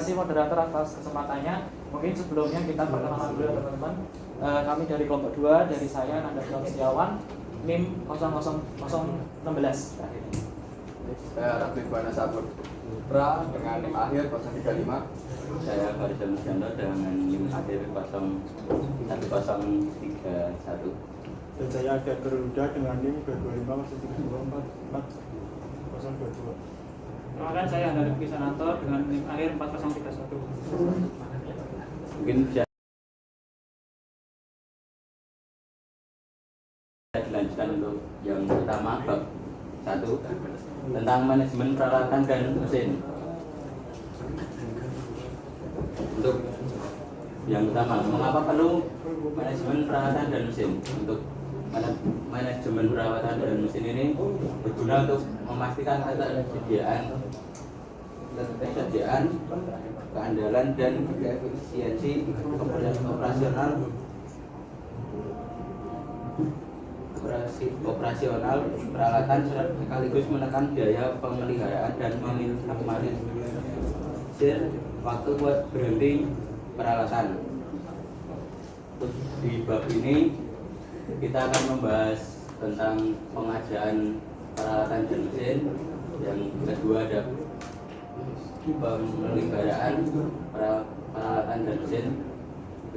kasih moderator atas kesempatannya. Mungkin sebelumnya kita perkenalan dulu ya teman-teman. Kami dari kelompok 2, dari saya Nanda Setiawan, NIM 00016. Saya Raffi Buana Saputra dengan NIM akhir 035. Saya Farizal Musyanto dengan NIM akhir 01031. Dan saya ada Garuda dengan NIM 225-324-4022. Kemudian saya Anda Rifki Sananto dengan NIM akhir 4031. Mungkin bisa dilanjutkan untuk yang pertama, bab 1 tentang manajemen peralatan dan mesin. Untuk yang pertama, mengapa perlu manajemen peralatan dan mesin? Untuk manajemen peralatan dan mesin ini berguna untuk memastikan ketersediaan, keandalan dan efisiensi operasional peralatan sekaligus menekan biaya pemeliharaan dan meminimalisir waktu buat berhenti peralatan. Di bab ini kita akan membahas tentang pengadaan peralatan dan mesin. Yang kedua ada pemeliharaan peralatan dan mesin.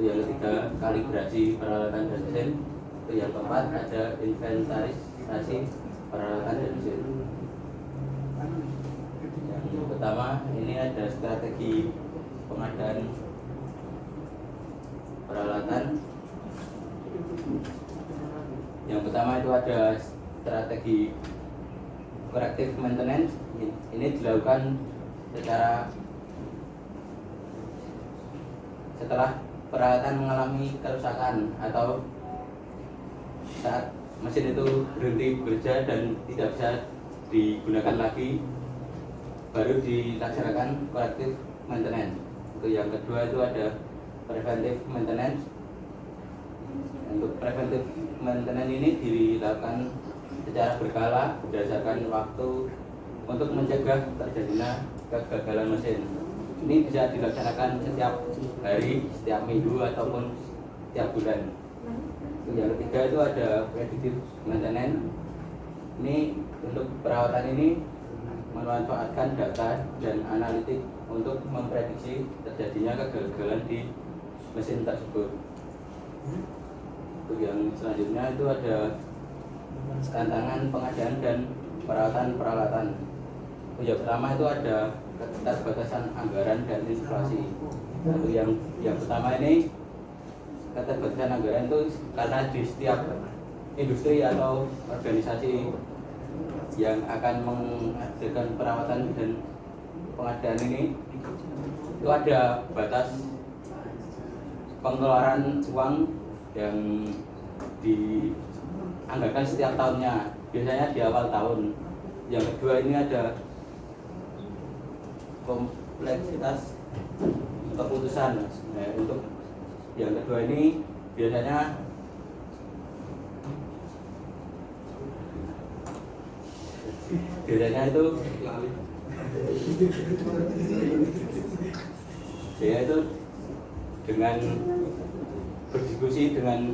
Yang ketiga kalibrasi peralatan dan mesin. Yang keempat ada inventarisasi peralatan dan mesin. Yang pertama ini ada strategi pengadaan peralatan. Yang pertama itu ada strategi corrective maintenance. Ini dilakukan setelah peralatan mengalami kerusakan atau saat mesin itu berhenti bekerja dan tidak bisa digunakan lagi, baru dilaksanakan corrective maintenance. Untuk yang kedua itu ada preventive maintenance. Untuk preventive maintenance ini dilakukan secara berkala berdasarkan waktu untuk mencegah terjadinya kegagalan mesin. Ini bisa dilaksanakan setiap hari, setiap minggu ataupun setiap bulan. Yang ketiga itu ada predictive maintenance. Ini untuk perawatan ini memanfaatkan data dan analitik untuk memprediksi terjadinya kegagalan di mesin tersebut. Untuk yang selanjutnya itu ada tantangan pengadaan dan perawatan peralatan. Yang pertama itu ada keterbatasan anggaran dan inflasi. Untuk yang pertama ini keterbatasan anggaran itu karena di setiap industri atau organisasi yang akan mengadakan perawatan dan pengadaan ini itu ada batas pengeluaran uang yang dianggarkan setiap tahunnya, biasanya di awal tahun. Yang kedua ini ada kompleksitas keputusan. Nah, untuk yang kedua ini biasanya itu saya itu dengan berdiskusi dengan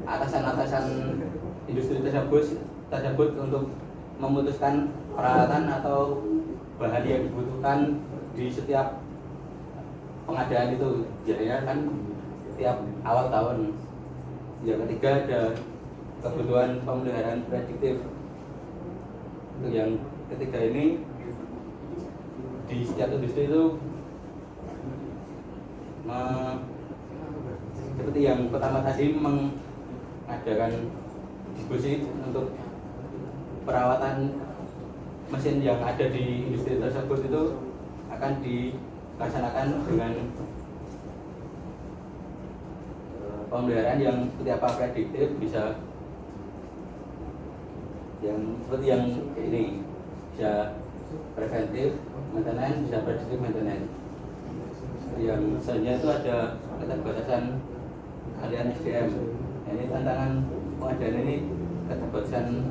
atasan-atasan industri tersebut untuk memutuskan peralatan atau bahan yang dibutuhkan di setiap pengadaan itu, jadinya kan tiap awal tahun. Yang ketiga ada kebutuhan pemeliharaan prediktif. Untuk yang ketiga ini di setiap industri itu seperti yang pertama tadi mengadakan diskusi untuk perawatan mesin yang ada di industri tersebut itu akan dilaksanakan dengan pemeliharaan yang seperti apa, prediktif, bisa yang seperti yang ini, bisa preventif maintenance, bisa prediktif maintenance. Yang selanjutnya itu ada keterbatasan keahlian SDM. Ini tantangan pengadaan ini, keterbatasan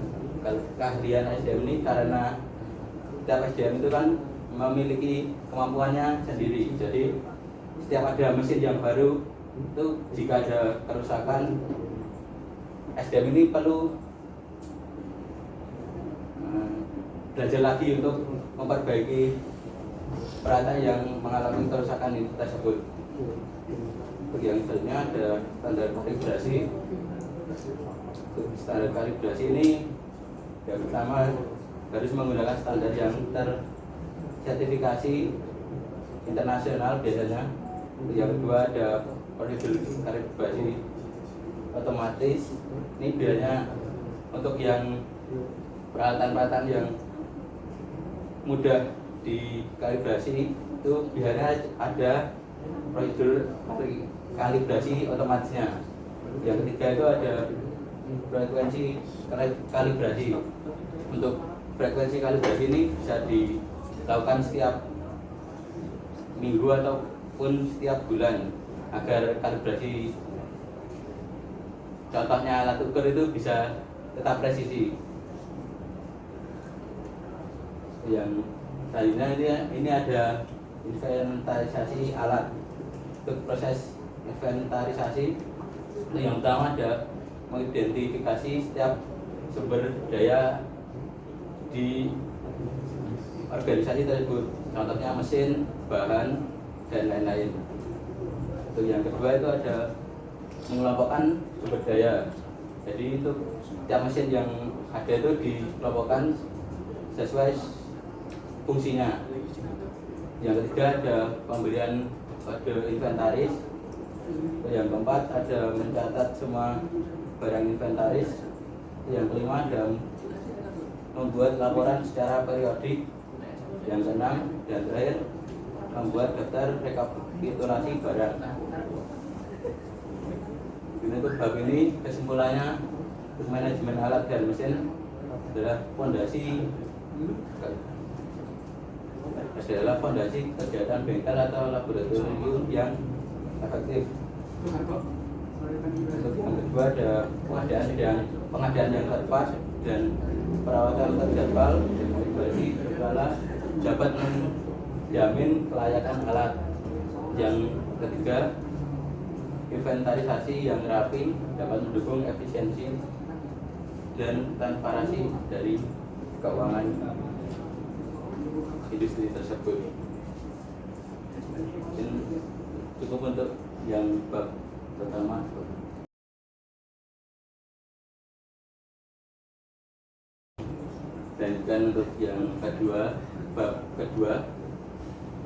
keahlian SDM ini karena setiap SDM itu kan memiliki kemampuannya sendiri. Jadi setiap ada mesin yang baru itu jika ada kerusakan, SDM ini perlu belajar lagi untuk memperbaiki peralatan yang mengalami kerusakan ini tersebut. Untuk yang selanjutnya ada standar kalibrasi. Standar kalibrasi ini yang pertama harus menggunakan standar yang tersertifikasi internasional biasanya. Yang kedua ada prosedur kalibrasi otomatis. Ini biasanya untuk yang peralatan-peralatan yang mudah dikalibrasi itu biasanya ada prosedur kalibrasi otomatisnya. Yang ketiga itu ada frekuensi kalibrasi. Untuk frekuensi kalibrasi ini bisa dilakukan setiap minggu ataupun setiap bulan agar kalibrasi, contohnya alat ukur itu bisa tetap presisi. Yang selanjutnya ini ada inventarisasi alat. Untuk proses inventarisasi yang pertama ada mengidentifikasi setiap sumber daya di organisasi tersebut, contohnya mesin, bahan, dan lain-lain. Untuk yang kedua itu ada mengelompokkan sumber daya. Jadi itu setiap mesin yang ada itu dikelompokkan sesuai fungsinya. Yang ketiga ada pemberian kode inventaris. Yang keempat ada mencatat semua barang inventaris. Yang kelima ada membuat laporan secara periodik. Yang keenam dan terakhir membuat daftar rekapitulasi barang. Untuk bab ini kesimpulannya, manajemen alat dan mesin adalah fondasi kegiatan bengkel atau laboratorium yang efektif. Untuk yang kedua ada pengadaan yang tepat dan perawatan terjadwal. Berarti kepala dapat menjamin kelayakan alat. Yang ketiga, inventarisasi yang rapi dapat mendukung efisiensi dan transparansi dari keuangan industri tersebut. Dan cukup untuk yang bab pertama. Dan untuk yang kedua, bab kedua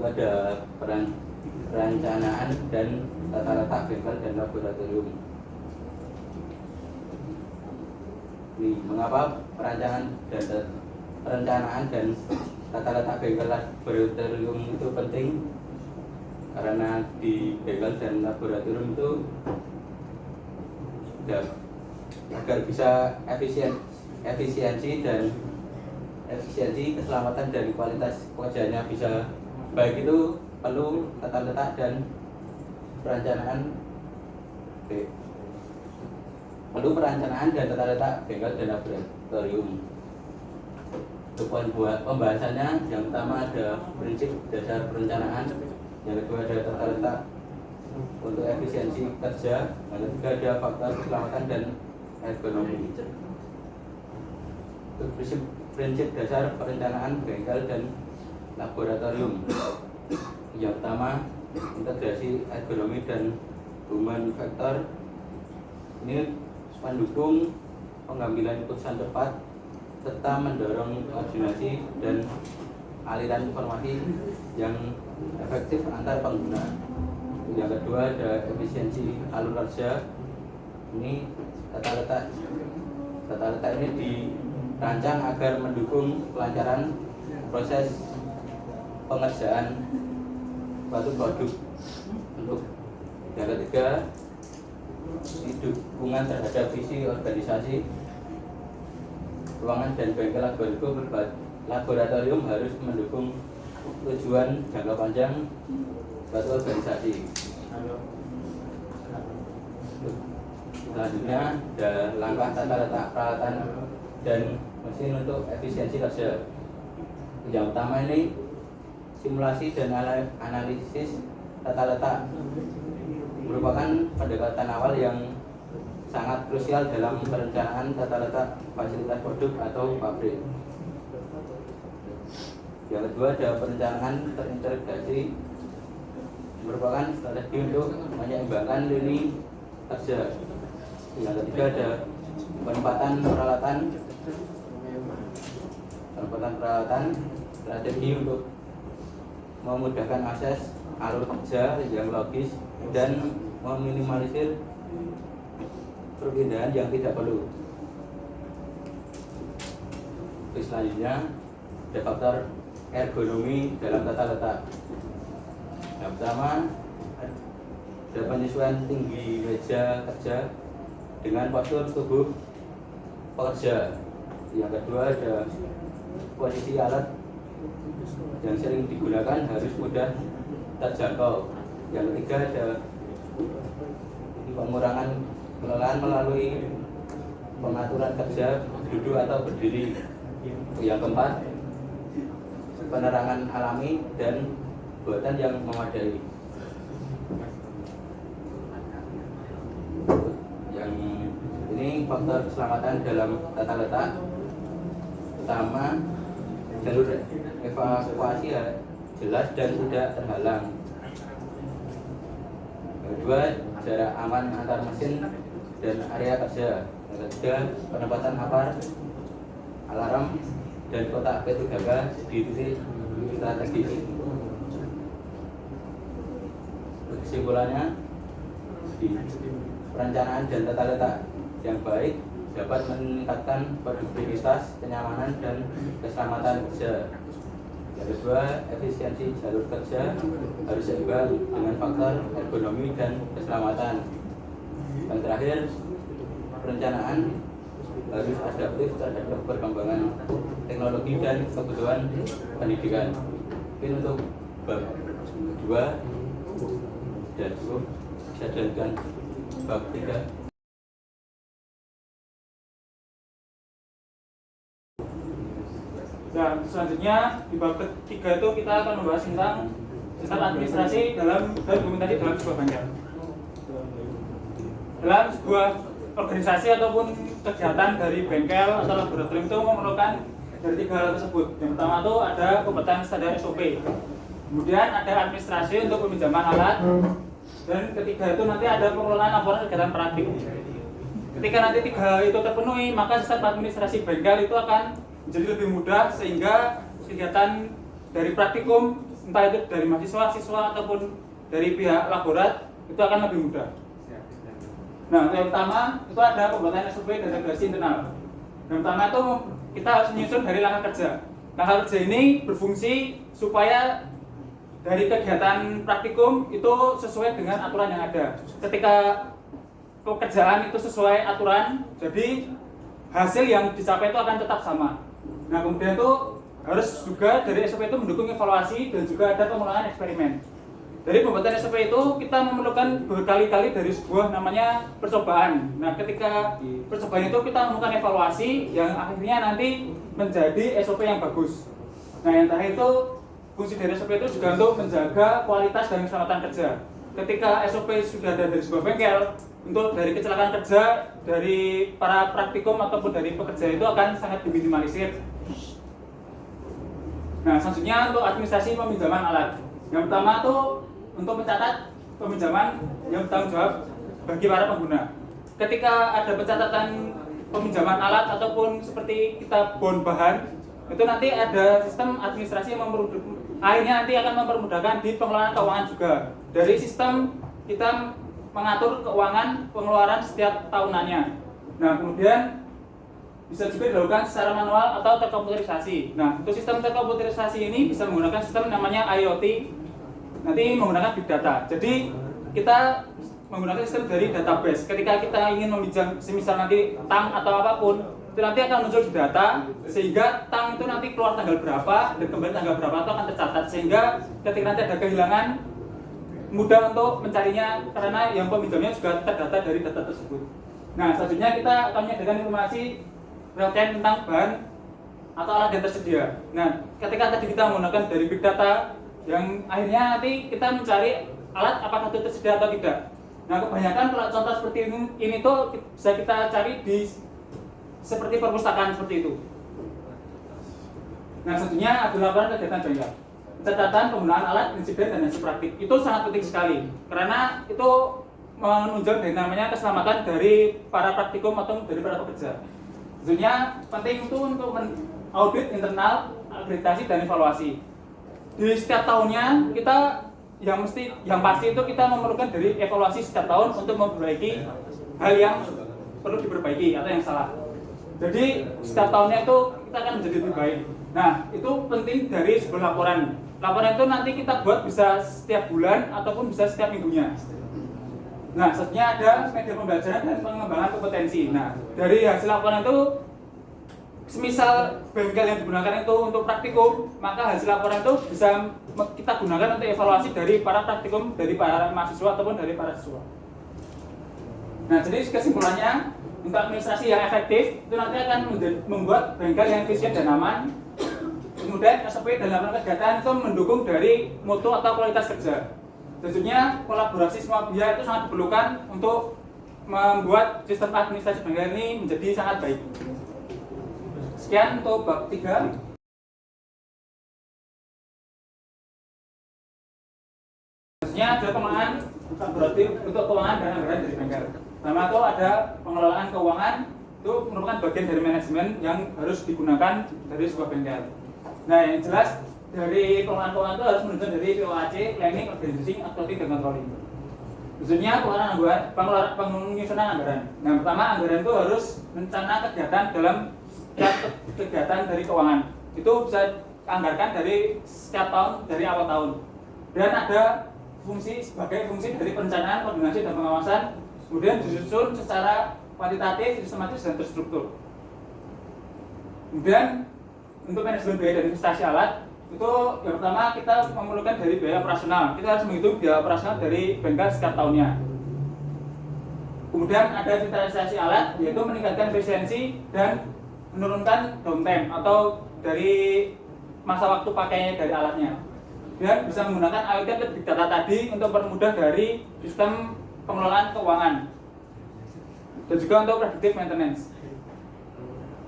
itu ada perencanaan dan tata letak bengkel dan laboratorium. Ini mengapa perencanaan dan tata letak bengkel laboratorium itu penting? Karena di bengkel dan laboratorium itu agar bisa efisiensi keselamatan dan kualitas pekerjaannya bisa baik, itu perlu tata letak dan perencanaan tata letak bengkel dan laboratorium. Untuk pembahasannya, yang pertama ada prinsip dasar perencanaan, yang kedua ada tata letak untuk efisiensi kerja, yang ketiga ada faktor keselamatan dan ergonomi. Untuk prinsip dasar perencanaan bengkel dan laboratorium, yang pertama integrasi ergonomi dan human factor. Ini mendukung pengambilan keputusan tepat serta mendorong koordinasi dan aliran informasi yang efektif antar pengguna. Yang kedua ada efisiensi alur kerja. Ini tata letak ini dirancang agar mendukung kelancaran proses pengerjaan suatu produk. Untuk yang ketiga, dukungan terhadap visi organisasi. Ruangan dan bengkel laboratorium harus mendukung tujuan jangka panjang suatu organisasi. Selanjutnya ada langkah tata letak peralatan dan mesin untuk efisiensi kerja. Yang pertama ini simulasi dan analisis tata letak merupakan pendekatan awal yang sangat krusial dalam perencanaan tata letak fasilitas produk atau pabrik. Yang kedua ada perencanaan terintegrasi, merupakan strategi untuk menyeimbangkan lini kerja. Yang ketiga ada penempatan peralatan strategi untuk memudahkan akses alur kerja yang logis dan meminimalisir perpindahan yang tidak perlu. Terus selanjutnya ada faktor ergonomi dalam tata letak. Yang pertama ada penyesuaian tinggi meja kerja dengan postur tubuh pekerja. Yang kedua ada posisi alat yang sering digunakan harus mudah terjangkau. Yang ketiga ada pengurangan kelelahan melalui pengaturan kerja duduk atau berdiri. Yang keempat penerangan alami dan buatan yang memadai. Yang ini faktor keselamatan dalam tata letak. Pertama, jalur evakuasi jelas dan tidak terhalang. Yang kedua, jarak aman antar mesin dan area kerja. Yang ketiga, penempatan alarm dan kotak P3K di titik strategis. Kesimpulannya, di perencanaan dan tata letak yang baik dapat meningkatkan produktivitas, kenyamanan, dan keselamatan kerja. Yang kedua, efisiensi jalur kerja harus seimbang dengan faktor ergonomi dan keselamatan. Yang terakhir, perencanaan harus adaptif terhadap perkembangan teknologi dan kebutuhan pendidikan. Mungkin untuk bab kedua dan cukup, bisa dilanjutkan bab 3. Dan selanjutnya di bab ketiga itu kita akan membahas tentang sistem administrasi dalam dokumentasi dalam sebuah bengkel. Dalam sebuah organisasi ataupun kegiatan dari bengkel atau laboratorium itu memerlukan dari 3 hal tersebut. Yang pertama itu ada pembuatan standar SOP, kemudian ada administrasi untuk peminjaman alat, dan ketiga itu nanti ada pengelolaan laporan kegiatan praktik. Ketika nanti 3 hal itu terpenuhi, maka sistem administrasi bengkel itu akan menjadi lebih mudah, sehingga kegiatan dari praktikum entah itu dari mahasiswa, siswa ataupun dari pihak laborat itu akan lebih mudah. Nah, yang pertama itu ada pembuatan SOP dan regulasi internal. Yang pertama itu kita harus menyusun dari langkah kerja. Langkah kerja ini berfungsi supaya dari kegiatan praktikum itu sesuai dengan aturan yang ada. Ketika pekerjaan itu sesuai aturan, jadi hasil yang dicapai itu akan tetap sama. Nah, kemudian itu harus juga dari SOP itu mendukung evaluasi dan juga ada pengulangan eksperimen. Dari pembuatan SOP itu kita memerlukan berkali-kali dari sebuah namanya percobaan. Nah, ketika percobaan itu kita memerlukan evaluasi yang akhirnya nanti menjadi SOP yang bagus. Nah, yang terakhir itu fungsi dari SOP itu juga untuk menjaga kualitas dan keselamatan kerja. Ketika SOP sudah ada dari sebuah bengkel, untuk dari kecelakaan kerja dari para praktikum ataupun dari pekerja itu akan sangat diminimalisir. Nah, selanjutnya untuk administrasi peminjaman alat. Yang pertama itu untuk mencatat peminjaman yang bertanggung jawab bagi para pengguna. Ketika ada pencatatan peminjaman alat ataupun seperti kita bon bahan, itu nanti ada sistem administrasi yang akhirnya nanti akan mempermudahkan di pengelolaan keuangan juga. Dari sistem kita mengatur keuangan pengeluaran setiap tahunannya. Nah, kemudian bisa juga dilakukan secara manual atau terkomputerisasi. Nah, untuk sistem terkomputerisasi ini bisa menggunakan sistem namanya IoT, nanti menggunakan big data. Jadi kita menggunakan sistem dari database. Ketika kita ingin meminjam, semisal nanti tang atau apapun, itu nanti akan muncul di data, sehingga tang itu nanti keluar tanggal berapa dan kembali tanggal berapa itu akan tercatat, sehingga ketika nanti ada kehilangan mudah untuk mencarinya karena yang peminjamnya juga terdata dari data tersebut. Nah, selanjutnya kita akan menyediakan informasi berkaitan tentang bahan atau alat yang tersedia. Nah, ketika tadi kita menggunakan dari big data yang akhirnya nanti kita mencari alat apakah itu tersedia atau tidak. Nah, kebanyakan kalau contoh seperti ini tuh bisa kita cari di seperti perpustakaan seperti itu. Nah, satunya ada laporan kegiatan bengkel. Catatan penggunaan alat, insiden, dan hasil praktik itu sangat penting sekali karena itu menunjang dari namanya keselamatan dari para praktikum atau dari para pekerja. Tentunya penting itu untuk audit internal, akreditasi, dan evaluasi. Di setiap tahunnya kita yang pasti itu kita memerlukan dari evaluasi setiap tahun untuk memperbaiki hal yang perlu diperbaiki atau yang salah. Jadi setiap tahunnya itu kita akan menjadi lebih baik. Nah, itu penting dari sebuah laporan. Laporan itu nanti kita buat bisa setiap bulan ataupun bisa setiap minggunya. Nah, selanjutnya ada media pembelajaran dan pengembangan kompetensi. Nah, dari hasil laporan itu, semisal bengkel yang digunakan itu untuk praktikum, maka hasil laporan itu bisa kita gunakan untuk evaluasi dari para praktikum, dari para mahasiswa ataupun dari para siswa. Nah, jadi kesimpulannya, untuk administrasi yang efektif itu nanti akan membuat bengkel yang efisien dan aman. Kemudian SOP dan laporan kegiatan itu mendukung dari mutu atau kualitas kerja. Tentunya kolaborasi semua pihak itu sangat diperlukan untuk membuat sistem administrasi bengkel ini menjadi sangat baik. Sekian untuk bab 3. Selanjutnya ada pengelolaan, bukan berarti untuk keuangan dan anggaran dari bengkel. Pertama itu ada pengelolaan keuangan, itu merupakan bagian dari manajemen yang harus digunakan dari sebuah bengkel. Nah, yang jelas dari pengelolaan keuangan itu harus menunjukkan dari POAC, planning, organizing, accounting, dan controlling. Khususnya penyusunan anggaran. Nah, pertama anggaran itu harus rencana kegiatan dalam setiap kegiatan dari keuangan. Itu bisa anggarkan dari setiap tahun, dari awal tahun. Dan ada fungsi sebagai fungsi dari perencanaan, koordinasi, dan pengawasan. Kemudian disusun secara kuantitatif, sistematis, dan terstruktur. Kemudian untuk manajemen biaya dan investasi alat, itu yang pertama kita memerlukan dari biaya operasional. Kita harus menghitung biaya operasional dari bengkel setiap tahunnya. Kemudian ada digitalisasi alat, yaitu meningkatkan efisiensi dan menurunkan downtime atau dari masa waktu pakainya dari alatnya. Dan bisa menggunakan allocated big data tadi untuk mempermudah dari sistem pengelolaan keuangan dan juga untuk predictive maintenance.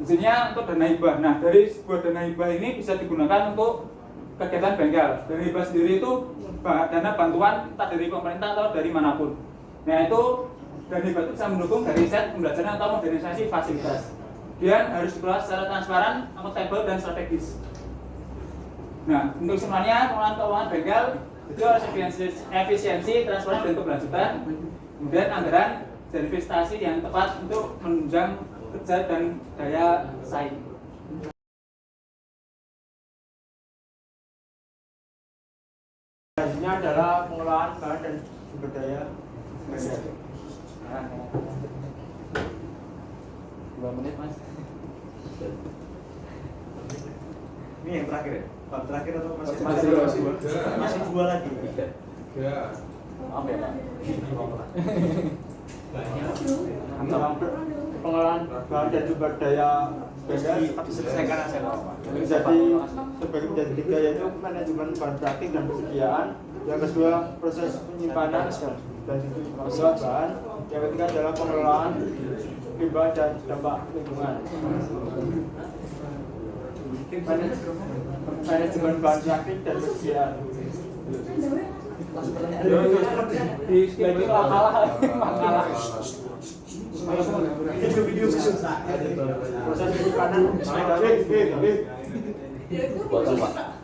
Misalnya untuk dana hibah. Nah, dari sebuah dana hibah ini bisa digunakan untuk kegiatan bengkel. Dana hibah sendiri itu dana bantuan entah dari pemerintah atau dari manapun. Nah, itu dana hibah itu bisa mendukung dari riset, pembelajaran atau modernisasi fasilitas. Dia harus dikelola secara transparan, akuntabel, dan strategis. Nah, untuk semuanya pengelolaan keuangan bengkel itu harus efisiensi, transparan, dan keberlanjutan. Kemudian anggaran dan investasi yang tepat untuk menunjang kerja dan daya saing. Selanjutnya adalah pengelolaan bahan dan sumber daya. 2 menit, Mas. Ini yang terakhir ya? Bab terakhir atau masih Masih masih 2 lagi? Maaf ya, Pak. Dalam pengelolaan bahan dan sumber daya bengkel Diselesaikan aja Pak. jadi terbagi menjadi 3, yaitu manajemen bahan praktik dan persediaan. Yang kedua proses penyimpanan dan pengelolaan bahan. Yang ketiga adalah pengelolaan limbah dan dampak lingkungan. Manajemen bahan praktik dan persediaan. Di lagi makalah. Video proses penyimpanan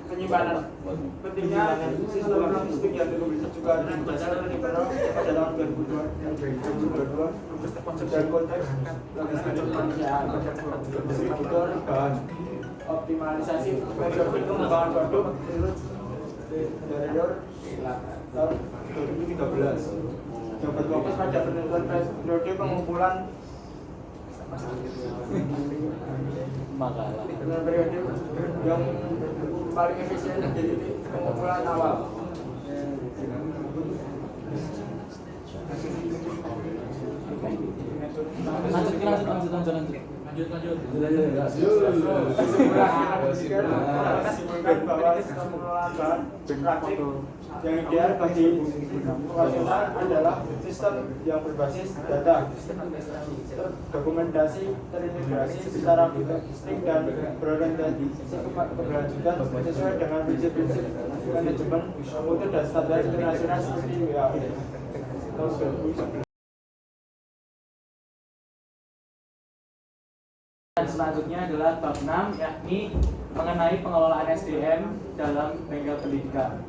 penyimpanan pentingnya sistem logistik yang bisa juga dibicarakan pada tahun 2022 dan konteks logistik kemanusiaan distributor bahan optimalisasi metode pengembangan produk menurut Director tahun 2013 yang berfokus pada penentuan periode pengumpulan Makalah. dengan periode yang paling efisien jadi pengumpulan awal. Lanjut. Simulkan bahwa sistem pengelolaan bahan praktik yang ideal bagi operasional adalah sistem yang berbasis data, dokumentasi terintegrasi secara fisik dan berorientasi keberlanjutan sesuai dengan prinsip-prinsip manajemen mutu dan standar internasional seperti WHO tahun 2011. Dan selanjutnya adalah bab 6, yakni mengenai pengelolaan SDM dalam bengkel pendidikan.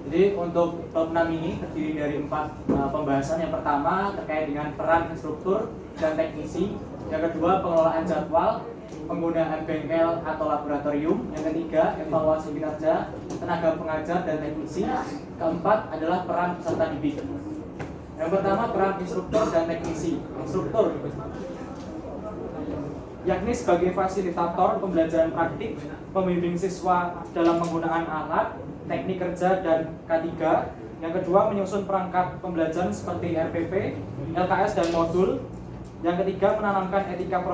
Jadi untuk bab 6 ini terdiri dari 4 pembahasan. Yang pertama terkait dengan peran instruktur dan teknisi. Yang kedua pengelolaan jadwal, penggunaan bengkel atau laboratorium. Yang ketiga evaluasi kinerja tenaga pengajar dan teknisi. Keempat adalah peran peserta didik. Yang pertama peran instruktur dan teknisi. Instruktur yakni sebagai fasilitator pembelajaran praktik, pembimbing siswa dalam penggunaan alat, teknik kerja, dan K3. Yang kedua, menyusun perangkat pembelajaran seperti RPP, LKS, dan modul. Yang ketiga, menanamkan etika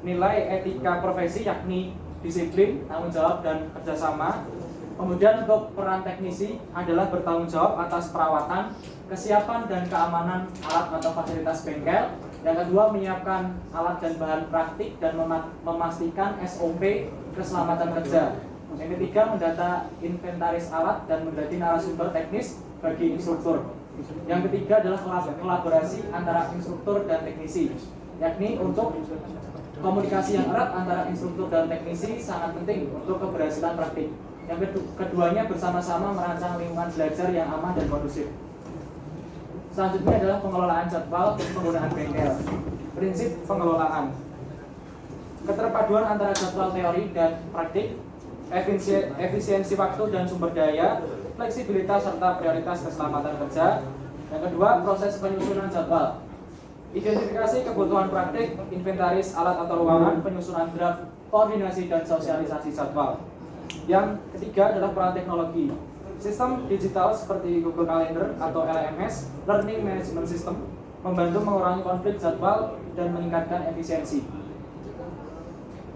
nilai etika profesi yakni disiplin, tanggung jawab, dan kerjasama. Kemudian untuk peran teknisi adalah bertanggung jawab atas perawatan, kesiapan, dan keamanan alat atau fasilitas bengkel. Yang kedua, menyiapkan alat dan bahan praktik dan memastikan SOP keselamatan kerja. Yang ketiga, mendata inventaris alat dan menjadi narasumber teknis bagi instruktur. Yang ketiga adalah kolaborasi antara instruktur dan teknisi, yakni untuk komunikasi yang erat antara instruktur dan teknisi sangat penting untuk keberhasilan praktik. Yang keduanya bersama-sama merancang lingkungan belajar yang aman dan kondusif. Selanjutnya adalah pengelolaan jadwal penggunaan bengkel. Prinsip pengelolaan: keterpaduan antara jadwal teori dan praktik, efisiensi waktu dan sumber daya, fleksibilitas serta prioritas keselamatan kerja. Yang kedua, proses penyusunan jadwal: identifikasi kebutuhan praktik, inventaris alat atau ruangan, penyusunan draft, koordinasi dan sosialisasi jadwal. Yang ketiga adalah peran teknologi: sistem digital seperti Google Calendar atau LMS, Learning Management System, membantu mengurangi konflik jadwal dan meningkatkan efisiensi.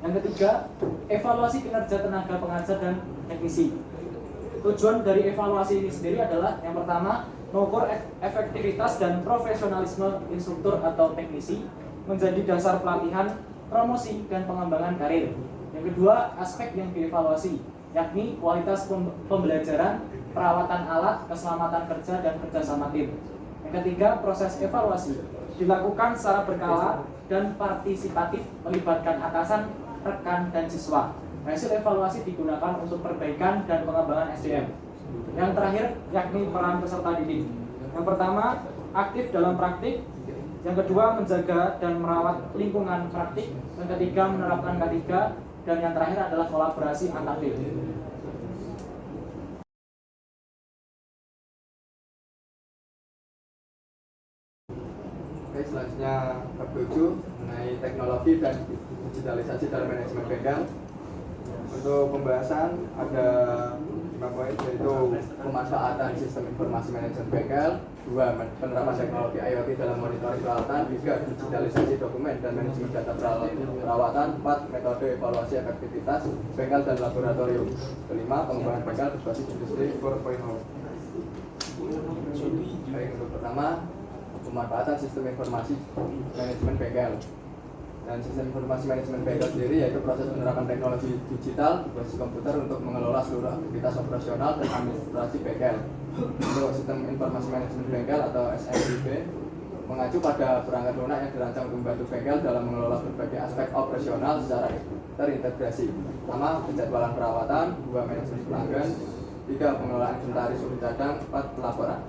Yang ketiga, evaluasi kinerja tenaga pengajar dan teknisi. Tujuan dari evaluasi ini sendiri adalah yang pertama, mengukur efektivitas dan profesionalisme instruktur atau teknisi menjadi dasar pelatihan, promosi, dan pengembangan karir. Yang kedua, aspek yang dievaluasi, yakni kualitas pembelajaran, perawatan alat, keselamatan kerja, dan kerjasama tim. Yang ketiga, proses evaluasi dilakukan secara berkala dan partisipatif, melibatkan atasan, rekan, dan siswa. Hasil evaluasi digunakan untuk perbaikan dan pengembangan SDM. Yang terakhir, yakni peran peserta didik. Yang pertama, aktif dalam praktik. Yang kedua, menjaga dan merawat lingkungan praktik. Yang ketiga, menerapkan K3. Dan yang terakhir adalah kolaborasi antar tim. Oke, selanjutnya bab 7 mengenai teknologi dan digitalisasi dalam manajemen bengkel. Untuk pembahasan ada 5 poin, yaitu pemanfaatan sistem informasi manajemen bengkel, 2 penerapan teknologi IoT dalam monitoring peralatan, 3 digitalisasi dokumen dan manajemen data perawatan, 4 metode evaluasi efektivitas bengkel dan laboratorium, 5 pengembangan bengkel berbasis industri 4.0. Baik, untuk pertama pemanfaatan sistem informasi manajemen bengkel. Dan sistem informasi manajemen bengkel sendiri yaitu proses penerapan teknologi digital berbasis komputer untuk mengelola seluruh aktivitas operasional dan administrasi bengkel. Untuk sistem informasi manajemen bengkel atau SMIB mengacu pada perangkat lunak yang dirancang untuk membantu bengkel dalam mengelola berbagai aspek operasional secara terintegrasi. Pertama, penjadwalan perawatan, 2 manajemen pelanggan, 3 pengelolaan inventaris unit cadang, 4 pelaporan.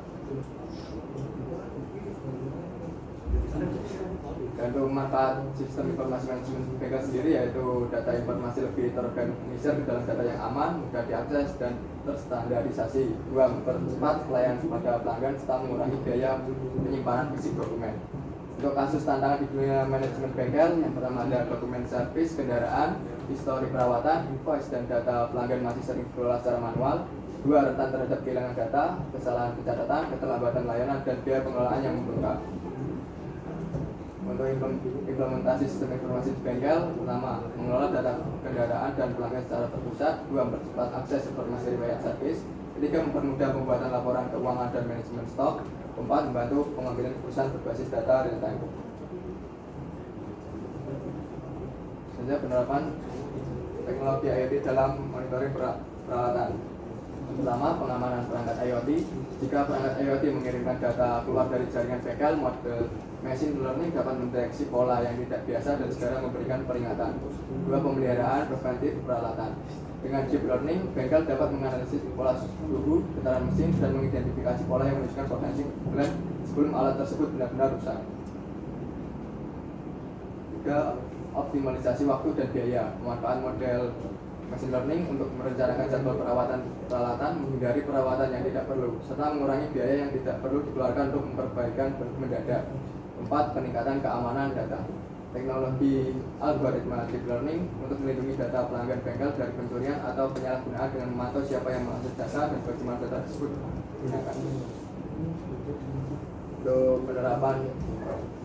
Dan untuk manfaat sistem informasi manajemen bengkel sendiri yaitu data informasi lebih terorganisir ke dalam data yang aman, mudah diakses, dan terstandarisasi. 2. Mempercepat pelayanan kepada pelanggan serta mengurangi biaya penyimpanan fisik dokumen. Untuk kasus tantangan di dunia manajemen bengkel, yang pertama ada dokumen servis kendaraan, histori perawatan, invoice, dan data pelanggan masih sering dikelola secara manual. 2. Rentan terhadap kehilangan data, kesalahan pencatatan, keterlambatan layanan, dan biaya pengelolaan yang membengkak. Untuk implementasi sistem informasi di bengkel, pertama, mengelola data kendaraan dan pelanggan secara terpusat. 2. Mempercepat akses informasi riwayat servis. 3. Mempermudah pembuatan laporan keuangan dan manajemen stok. 4. Membantu pengambilan keputusan berbasis data real time. Selanjutnya, penerapan teknologi IoT dalam monitoring peralatan. Pertama, pengamanan perangkat IoT. Jika perangkat IoT mengirimkan data keluar dari jaringan bengkel, model machine learning dapat mendeteksi pola yang tidak biasa dan segera memberikan peringatan. 2. Pemeliharaan preventif peralatan. Dengan deep learning, bengkel dapat menganalisis pola suhu, getaran mesin, dan mengidentifikasi pola yang menunjukkan potensi komplain sebelum alat tersebut benar-benar rusak. 3. Optimalisasi waktu dan biaya. Pemanfaatan model machine learning untuk merencanakan jadwal perawatan peralatan, menghindari perawatan yang tidak perlu, serta mengurangi biaya yang tidak perlu dikeluarkan untuk memperbaikan mendadak. 4. Peningkatan keamanan data. Teknologi algoritma deep learning untuk melindungi data pelanggan bengkel dari pencurian atau penyalahgunaan dengan memantau siapa yang mengakses data dan bagaimana data tersebut digunakan. Untuk penerapan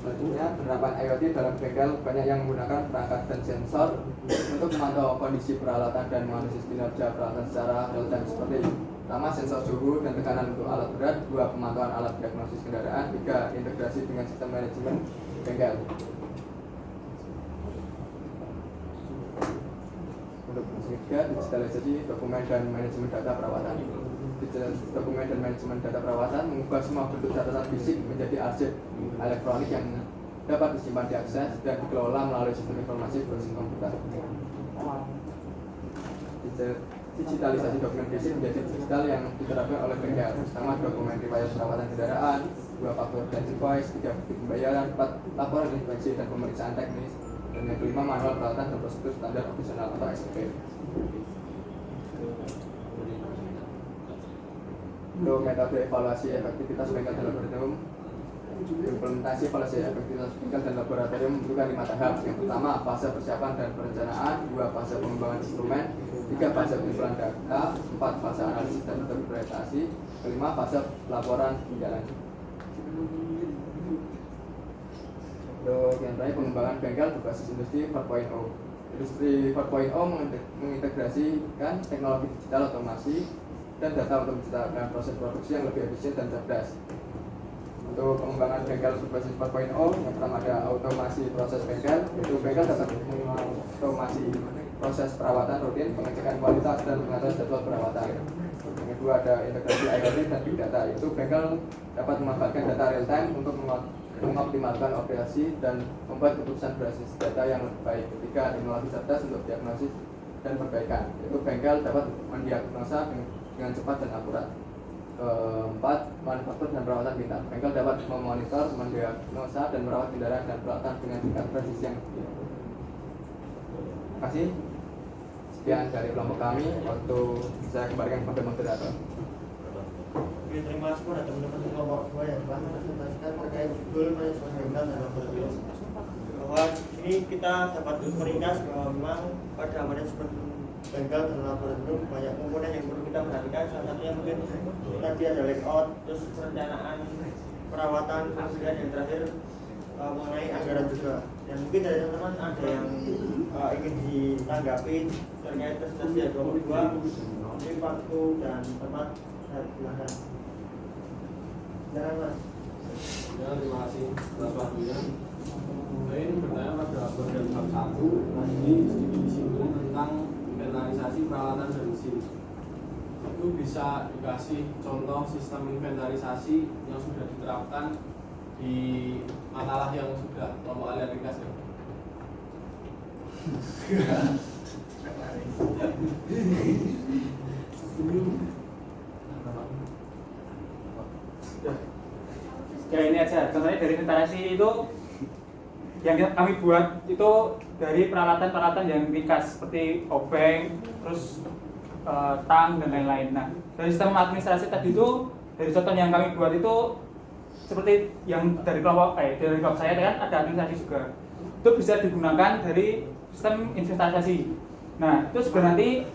selanjutnya, penerapan IoT dalam bengkel banyak yang menggunakan perangkat dan sensor untuk memantau kondisi peralatan dan menganalisis kinerja peralatan secara real time seperti: pertama, sensor suhu dan tekanan untuk alat berat. 2. Pemantauan alat diagnosis kendaraan. 3. Integrasi dengan sistem manajemen bengkel. Untuk ketiga, digitalisasi dokumen dan manajemen data perawatan. Dokumen dan manajemen data perawatan mengubah semua bentuk catatan fisik menjadi arsip elektronik yang dapat disimpan, diakses, dan dikelola melalui sistem informasi berbasis komputer. Digitalisasi dokumen fisik menjadi digital yang diterapkan oleh bengkel. Pertama, dokumen riwayat perawatan kendaraan. 2. Faktur dan invoice. 3. Bukti pembayaran. 4. Laporan inspeksi dan pemeriksaan teknis. Dan yang kelima, manual peralatan dan prosedur standar operasional atau SOP. Untuk metode evaluasi efektivitas bengkel dan laboratorium, implementasi evaluasi efektivitas bengkel dan laboratorium membutuhkan 5 tahap. Yang pertama, fase persiapan dan perencanaan. 2. Fase pengembangan instrumen. 3. Fase pengumpulan data. 4. Fase analisis dan interpretasi. 5. Fase laporan tindak lanjut. Untuk yang terakhir, pengembangan bengkel berbasis industri 4.0. Industri 4.0 mengintegrasikan teknologi digital otomasi dan data untuk menciptakan proses produksi yang lebih efisien dan cerdas. Untuk pengembangan bengkel berbasis 4.0, yang pertama ada otomasi proses bengkel. Itu bengkel dapat mengotomasi proses perawatan rutin, pengecekan kualitas, dan pengaturan jadwal perawatan. Yang kedua ada integrasi IoT dan big data. Itu bengkel dapat memanfaatkan data real time untuk mengoptimalkan operasi dan membuat keputusan berbasis data yang lebih baik. Ketiga, teknologi cerdas untuk diagnosis dan perbaikan. Itu bengkel dapat mendiagnosa dengan cepat dan akurat. 4. Manufaktur dan perawatan pintar. Bengkel dapat memonitor, mendiagnosa, dan merawat kendaraan dan peralatan dengan tingkat presisi yang tinggi. Terima kasih. Sekian dari kelompok kami. Waktu saya kembalikan kepada moderator. Oke, terima kasih kepada teman-teman kelompok 2 yang telah menyampaikan terkait judul manajemen bengkel dan laboratorium. Bahwa ini kita dapat meringkas bahwa memang pada manajemen bengkel dan laboratorium banyak komponen yang perlu kita perhatikan. Salah satunya mungkin tadi ada layout, terus perencanaan perawatan, kemudian yang terakhir mengenai anggaran juga. Dan mungkin dari teman-teman ada yang ingin ditanggapi terkait presentasi kelompok 2. Mungkin waktu dan tempat saya silakan. Jangan Mas. Ya, terima kasih atas waktunya. Saya ingin bertanya pada bagian bab 1. Nah, ini sedikit disinggung tentang inventarisasi peralatan dan mesin. Itu bisa dikasih contoh sistem inventarisasi yang sudah diterapkan di makalah yang sudah kelompok kalian ringkas ya? Ya ini aja, contohnya dari inventarisasi itu yang kami buat itu dari peralatan-peralatan yang ringkas seperti obeng, terus tang dan lain-lain. Nah, dari sistem administrasi tadi itu dari contoh yang kami buat itu seperti yang dari kelompok dari kelompok saya kan ada administrasi juga. Itu bisa digunakan dari sistem inventarisasi. Nah, itu juga nanti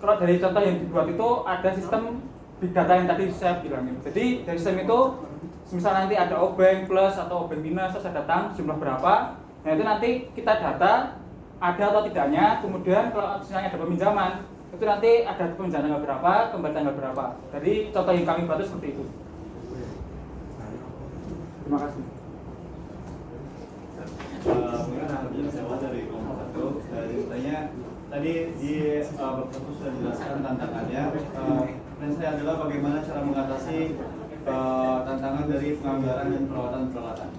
kalau dari contoh yang dibuat itu ada sistem big data yang tadi saya bilangin. Jadi dari sistem itu misal nanti ada obeng plus atau obeng minus terus ada datang jumlah berapa, nah itu nanti kita data ada atau tidaknya, kemudian kalau misalnya ada peminjaman itu nanti ada peminjaman tanggal berapa, kembali tanggal berapa. Jadi contoh yang kami buat itu seperti itu. Terima kasih. Mungkin ada jawab dari kelompok 1 dari tanya tadi di bab 1 sudah dijelaskan tantangannya. Dan saya adalah bagaimana cara mengatasi tantangan dari penganggaran dan peralatan-peralatan.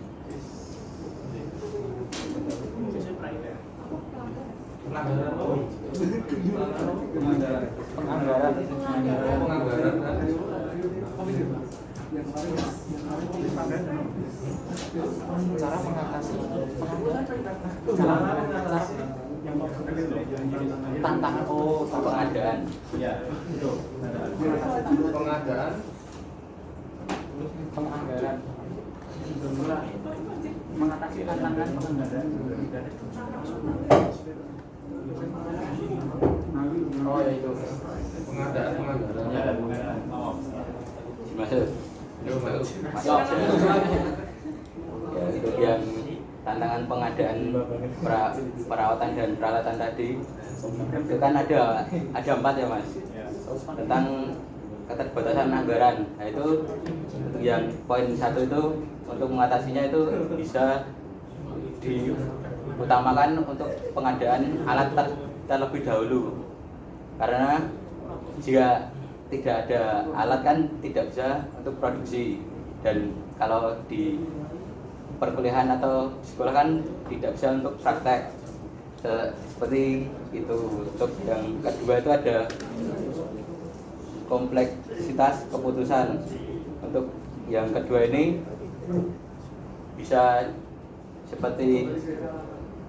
Cara mengatasi tantangan pengadaan. Ya, betul. Pengadaan penganggaran mengatasi tantangan penganggaran. oh ya itu pengadaan Ya, dan pengadaan. Masuk. Masuk. Ya, untuk yang tantangan pengadaan perawatan dan peralatan tadi itu kan ada 4 ya Mas, tentang keterbatasan anggaran. Nah itu yang poin 1 itu untuk mengatasinya itu bisa diutamakan untuk pengadaan alat terlebih dahulu, karena jika tidak ada alat kan tidak bisa untuk produksi, dan kalau di perkuliahan atau sekolah kan tidak bisa untuk praktek seperti itu. Untuk yang kedua itu ada kompleksitas keputusan. Untuk yang kedua ini bisa seperti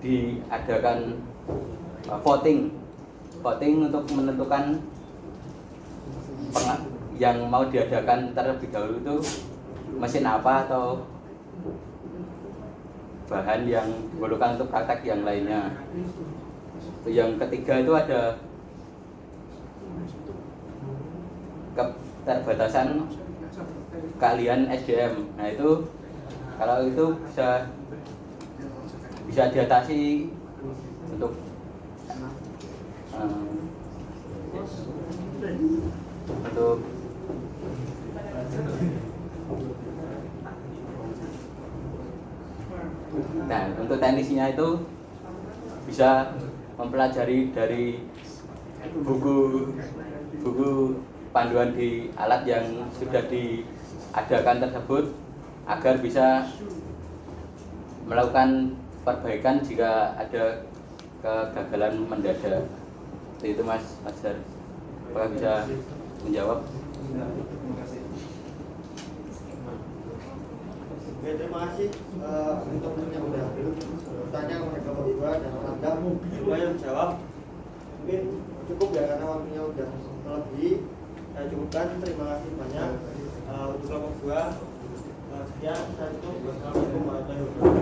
diadakan voting untuk menentukan yang mau diadakan terlebih dahulu itu mesin apa atau bahan yang diperlukan untuk praktek yang lainnya. Yang ketiga itu ada keterbatasan keahlian SDM. Nah itu kalau itu bisa diatasi untuk untuk teknisnya itu bisa mempelajari dari buku panduan di alat yang sudah diadakan tersebut agar bisa melakukan perbaikan jika ada kegagalan mendadak. Itu Mas Azhar, apakah bisa menjawab? Oke, terima kasih untuk yang sudah bertanya kepada Bapak Ibu dan Anda semua yang jawab. Mungkin cukup ya karena waktunya sudah melebihi. Saya cukupkan. Terima kasih banyak untuk kelompok 2. Sekian, saya tutup. Wassalamualaikum warahmatullahi wabarakatuh.